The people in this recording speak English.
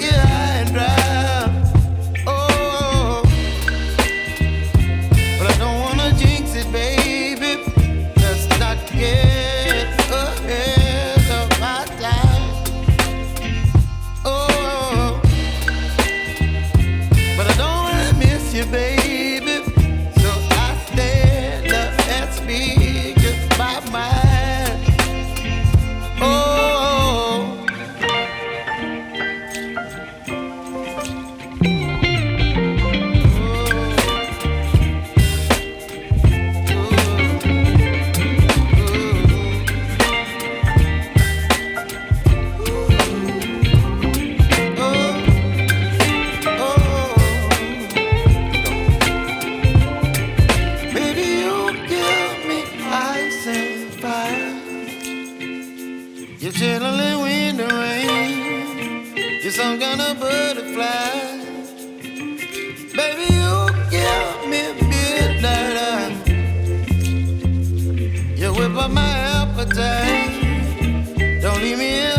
you high and dry. Oh, but I don't wanna jinx it, baby. Let's not get ahead of my time. Oh, but I don't wanna miss you, baby. So I stand up and speak my mind. Oh. You're chilling wind and rain. You're some kind of butterfly. Baby, you give me midnight. You whip up my appetite. Don't leave me